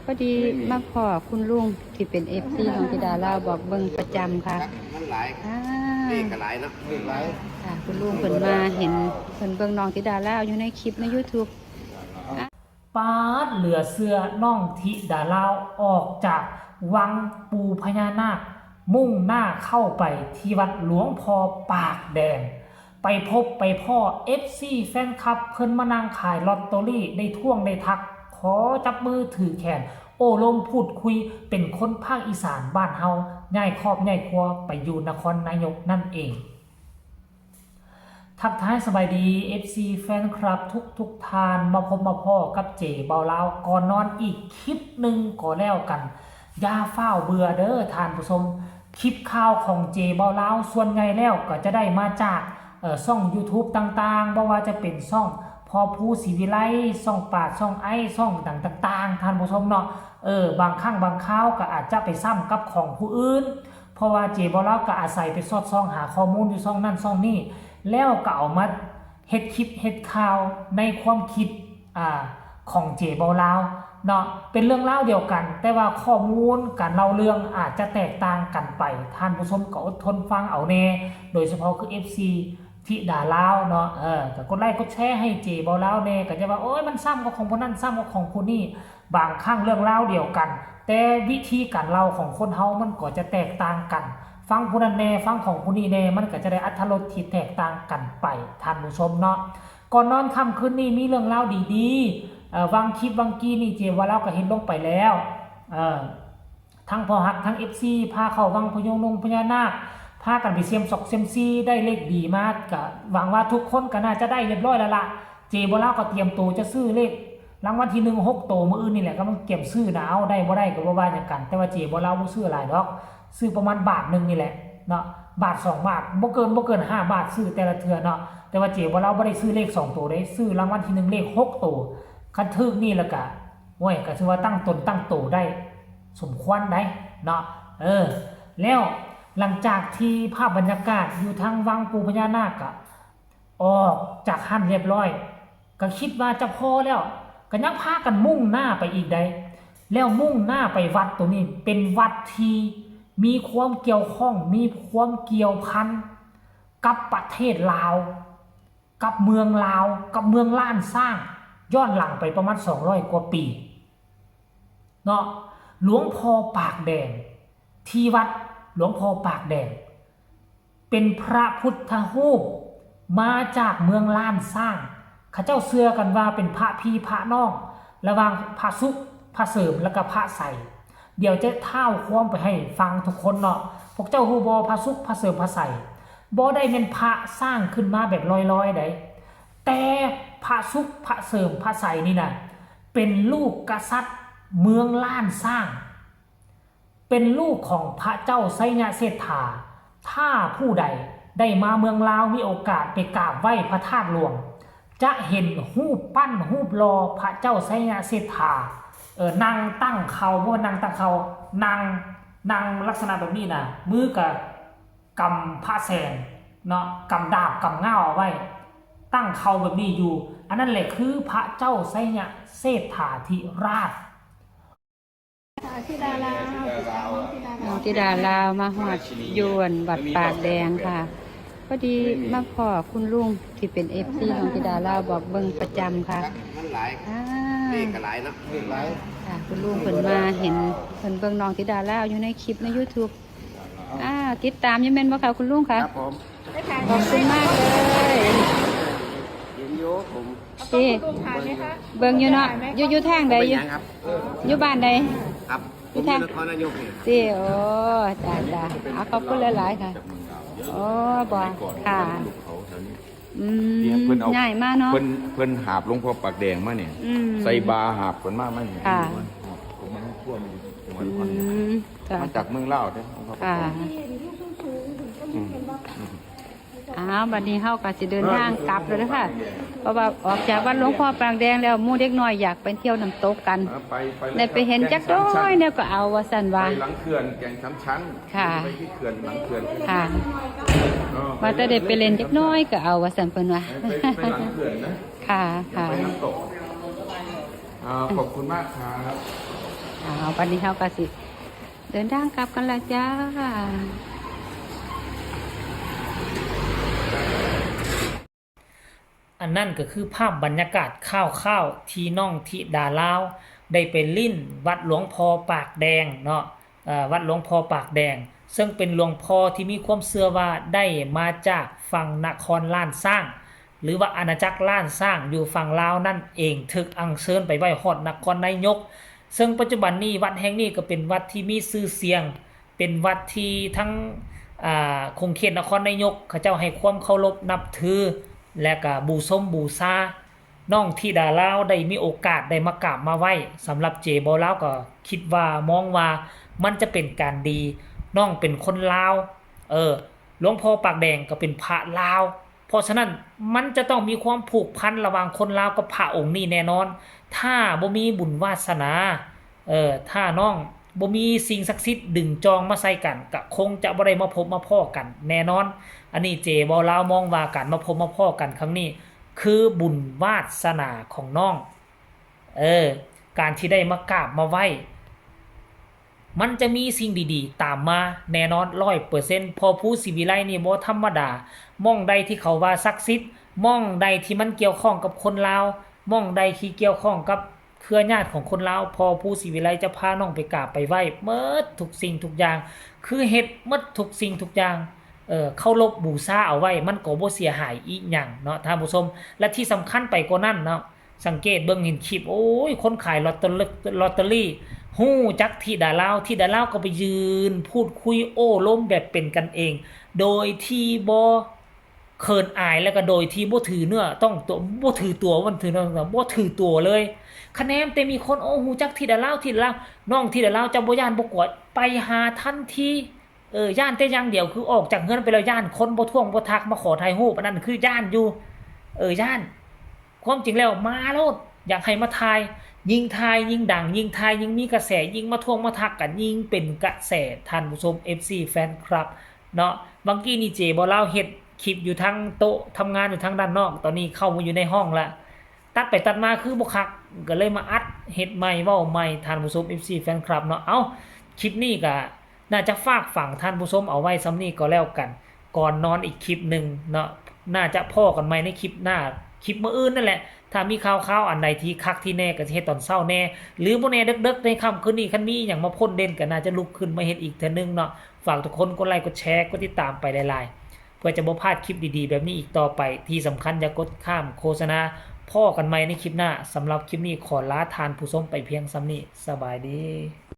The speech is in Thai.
พอดีมาขอคุณลุงที่เป็นFCของธิดาลาวบอกเบิ่งประจำค่ะมันหลายเลขก็หลายเนาะเลขหลายค่ะคุณลุงเพิ่นมาเห็นเพิ่นเบิ่งน้องธิดาลาวอยู่ในคลิปใน YouTube ปาดเหลือเสื้อน้องธิดาลาวออกจากวังปูพญานาคมุ่งหน้าเข้าไปที่วัดหลวงพ่อปากแดงไปพบไปพ่อ FC แฟนคลับเพิ่นมานั่งขายลอตเตอรี่ได้ท่วงได้ทักขอจับมือถือแขนโอ้ลมพูดคุยเป็นคนภาคอีสานบ้านเฮาง่ายครอบง่ายครัวไปอยู่นครนายกนั่นเองทักทายสบายดี FC แฟนคลับทุกทานมาพบมาพ่อกับเจเบาลาวก่อนนอนอีกคลิปหนึ่งก็แล้วกันอย่าเฝ้าเบื่อเด้อทานผู้ชมคลิปข่าวของเจเบาลาวส่วนใหญ่แล้วก็จะได้มาจากช่อง YouTube ต่างๆบ่ว่าจะเป็นช่องพอผู้ศรีวิไลช่องปาดช่องไอช่องต่างๆท่านผู้ชมเนาะบางครั้งบางคราวก็อาจจะไปซ้ำกับของผู้อื่นเพราะว่าเจเบาลาวก็อาศัยไปสอดส่องหาข้อมูลอยู่ช่องนั่นช่องนี้แล้วก็เอามาเฮ็ดคลิปเฮ็ดข่าวในความคิดของเจเบาลาวเนาะเป็นเรื่องเล่าเดียวกันแต่ว่าข้อมูลการเล่าเรื่องอาจจะแตกต่างกันไปท่านผู้ชมก็อดทนฟังเอาแน่โดยเฉพาะคือ FC ธิดาลาวเนาะก็กดไลค์กดแชร์ให้เจเบาลาวแน่ก็จะว่าโอ้ยมันซ้ำกับของคนนั้นซ้ำกับของคนนี้บางครั้งเรื่องเล่าเดียวกันแต่วิธีการเล่าของคนเฮามันก็จะแตกต่างกันฟังผู้นั้นแน่ฟังของผู้นี้แน่มันก็จะได้อรรถรสที่แตกต่างกันไปท่านผู้ชมเนาะก่อนนอนค่ำคืนนี้มีเรื่องเล่าดีๆวางคลิปวางกี้นี่เจว่าเล่าก็เห็นลงไปแล้วทั้งพอหักทั้ง FC พาเข้าวังพญานาคพากันไปเซียมศอกเซียมซีได้เลขดีมากก็หวังว่าทุกคนก็น่าจะได้เรียบร้อยแล้วล่ะเจว่าเล่าก็เตรียมตัวจะซื้อเลขรางวัลที่1 6โตมื้ออื่นนี่แหละก็มันเก็บซื้อนะเอาได้บ่ได้ก็บ่ว่าอย่างกันแต่ว่าเจว่าเล่าบ่ซื้อหลายดอกซื้อประมาณบาทนึงนี่แหละเนาะบาท2บาทบ่เกิน5บาทซื้อแต่ละเทื่อเนาะแต่ว่าเจว่าเราบ่ได้ซื้อเลข2ตัวได้ซื้อรางวัลที่1เลข6ตัวคันถึกนี่แล้วก็โอ้ยก็ถือว่าตั้งตนตั้งโตได้สมควรได้เนาะแล้วหลังจากที่ภาพบรรยากาศอยู่ทางวังปูพญานาคก็ออกจากหั้นเรียบร้อยก็คิดว่าจะพอแล้วก็ยังพากันมุ่งหน้าไปอีกได้แล้วมุ่งหน้าไปวัดตัวนี้เป็นวัดที่มีความเกี่ยวข้องมีความเกี่ยวพันกับประเทศลาวกับเมืองลาวกับเมืองล้านสร้างย้อนหลังไปประมาณ200 กว่าปีเนาะหลวงพ่อปากแดงที่วัดหลวงพ่อปากแดงเป็นพระพุทธรูปมาจากเมืองล้านสร้างข้าเจ้าเชื่อกันว่าเป็นพระพี่พระน้องระหว่างพระสุขพระเสริมและก็พระใสเดี๋ยวจะเท่าความไปให้ฟังทุกคนเนาะพวกเจ้าฮู้บ่พระสุขพระเสริมพระใสบ่ได้เป็นพระสร้างขึ้นมาแบบลอยๆได้แต่พระสุขพระเสริมพระใสนี่นะเป็นลูกกษัตริย์เมืองล้านสร้างเป็นลูกของพระเจ้าไสยเศรษฐาถ้าผู้ใดได้มาเมืองลาวมีโอกาสไปกราบไหว้พระธาตุหลวงจะเห็นรูปปั้นรูปหล่อพระเจ้าไสยเศรษฐานั่งตั้งเขาบ่นั่งตั้งเขานั่งลักษณะแบบนี้นะมือกับกำพระแสงเนาะกำดาบกำเง่าเอาไว้ตั้งเขาแบบนี้อยู่อันนั้นแหละคือพระเจ้าไสยเศรษฐาธิราชธิดาลาวน้องธิดาลาวมาฮอดยวนวัดปากแดงค่ะพอดีมาขอคุณลุงที่เป็น FC ของธิดาลาวบอกเบิ่งประจำค่ะมันหลายเลขก็หลายเนาะเลขหลายค่ะคุณลุงเพิ่นมาเห็นเพิ่นเบิ่งน้องธิดาลาวอยู่ในคลิปใน YouTube ติดตามยังแม่นบ่คะคุณลุงคะครับผมขอบคุณมากเลยเห็นอยู่ผมเบิ่งอยู่เนาะอยู่ทางใดอยู่บ้านใดครับอยู่ทางนครนายกนี่สิโอ้จ้าขอบคุณหลายๆค่ะโอ้บ่ค่ะง่ายมากเนาะเพิ่นหาบหลวงพ่อปากแดงมาเนี่ยใส่บาหาบกันมากมั้ยค่ะมาจากเมืองลาวเด้ค่ะบัดนี้เฮาก็สิเดินทางกลับแล้วเด้อค่ะเพราะว่าออกจากวัดหลวงพ่อปางแดงแล้วหมู่เด็กน้อยอยากไปเที่ยวน้ำตกกันได้ไปเห็นจักน้อยเนี่ยก็เอาว่าซั่นว่าไปหลังเขื่อนแก่งชั้นค่ะไปที่เขื่อนหลังเขื่อนค่ะว่าจะได้ไปเล่นจักน้อยก็เอาว่าซั่นเพิ่นว่าไปหลังเขื่อนนะค่ะไปน้ำตกขอบคุณมากครับ วันนี้เขาก็สิเดินทางกลับกันแล้วจ้าอันนั่นก็คือภาพบรรยากาศข้าวๆที่น้องธิดาลาวได้ไปลิ้นวัดหลวงพ่อปากแดงเนาะวัดหลวงพ่อปากแดงซึ่งเป็นหลวงพ่อที่มีความเชื่อว่าได้มาจากฝั่งนครล้านสร้างหรือว่าอาณาจักรล้านสร้างอยู่ฝั่งลาวนั่นเองถึกอัญเชิญไปไว้ฮอดนครนายกซึ่งปัจจุบันนี้วัดแห่งนี้ก็เป็นวัดที่มีชื่อเสียงเป็นวัดที่ทั้งคงเขตนครนายกเขาเจ้าให้ความเคารพนับถือและก็บูชาน้องธิดาลาวได้มีโอกาสได้มากราบมาไหว้สำหรับเจบ่ลาวก็คิดว่ามองว่ามันจะเป็นการดีน้องเป็นคนลาวหลวงพ่อปากแดงก็เป็นพระลาวเพราะฉะนั้นมันจะต้องมีความผูกพันระหว่างคนลาวกับพระองค์นี้แน่นอนถ้าบ่มีบุญวาสนาถ้าน้องบ่มีสิ่งศักดิ์สิทธิ์ดึงจองมาใส่กันก็คงจะบ่ได้มาพบมาพ้อกันแน่นอนอันนี้เจบ่ลาวมองว่าการมาพบมาพ้อกันครั้งนี้คือบุญวาสนาของน้องการที่ได้มากราบมาไหว้มันจะมีสิ่งดีๆตามมาแน่นอน 100% พอผู้ศิวิไลนี่บ่ธรรมดามองใดที่เขาว่าศักดิ์สิทธิ์มองใดที่มันเกี่ยวข้องกับคนลาวมองใดที่เกี่ยวข้องกับเครือญาติของคนลาวพอผู้ศิวิไลจะพาน้องไปกราบไปไหว้หมดทุกสิ่งทุกอย่างคือเฮ็ดหมดทุกสิ่งทุกอย่างเคารพบูชาเอาไว้มันก็บ่เสียหายอีหยังเนาะท่านผู้ชมและที่สำคัญไปกว่านั้นเนาะสังเกตเบิ่งเห็นคลิปโอ้ยคนขายลอตเตอรี่ฮู้จักธิดาลาวก็ไปยืนพูดคุยโอ้ล้มแบบเป็นกันเองโดยที่บ่เขินอายแล้วก็โดยที่บ่ถือเนื้อต้องตัวบ่ถือตัวมันถือเนื้อบ่ถือตัวเลยคะแนนแต่มีคนโอ้ฮู้จักธิดาลาวน้องธิดาลาวจะบ่ย่านบ่กวดไปหาทันทีย่านแต่อย่างเดียวคือออกจากเฮือนไปแล้วย่านคนบ่ท่วงบ่ทักมาขอถ่ายรูปอันนั้นคือย่านอยู่ย่านความจริงแล้วมาโลดอยากให้มาถ่ายยิ่งถ่ายยิ่งดังยิ่งถ่ายยิ่งมีกระแสยิ่งมาท่วงมาทักกันยิ่งเป็นกระแสท่านผู้ชม FC แฟนคลับเนาะบางกี้นี่เจบ่เล่าเฮ็ดคลิปอยู่ทั้งโต๊ะทำงานอยู่ทั้งด้านนอกตอนนี้เข้ามาอยู่ในห้องละตัดไปตัดมาคือบ่คักก็เลยมาอัดเฮ็ดใหม่เว้าใหม่ท่านผู้ชม FC แฟนคลับเนาะคลิปนี้ก็น่าจะฝากฝังท่านผู้ชมเอาไว้ซ้ำนี้ก็แล้วกันก่อนนอนอีกคลิปหนึ่งเนาะน่าจะพ้อกันใหม่ในคลิปหน้าคลิปมื้ออื่นนั่นแหละถ้ามีข่าวอันใดที่คักที่แน่ก็จะเฮ็ดตอนเช้าแน่หรือบ่แน่ดึกๆในค่ำคืนนี้คันมีหยังมาพ่นเด่นก็น่าจะลุกขึ้นมาเฮ็ดอีกเทื่อนึงเนาะฝากทุกคนกดไลค์กดแชร์กดติดตามไปหลายๆเพื่อจะบ่พลาดคลิปดีๆแบบนี้อีกต่อไปที่สำคัญอย่ากดข้ามโฆษณาพ้อกันใหม่ในคลิปหน้าสำหรับคลิปนี้ขอลาทานผู้ชมไปเพียงซ้ำนี้สบายดี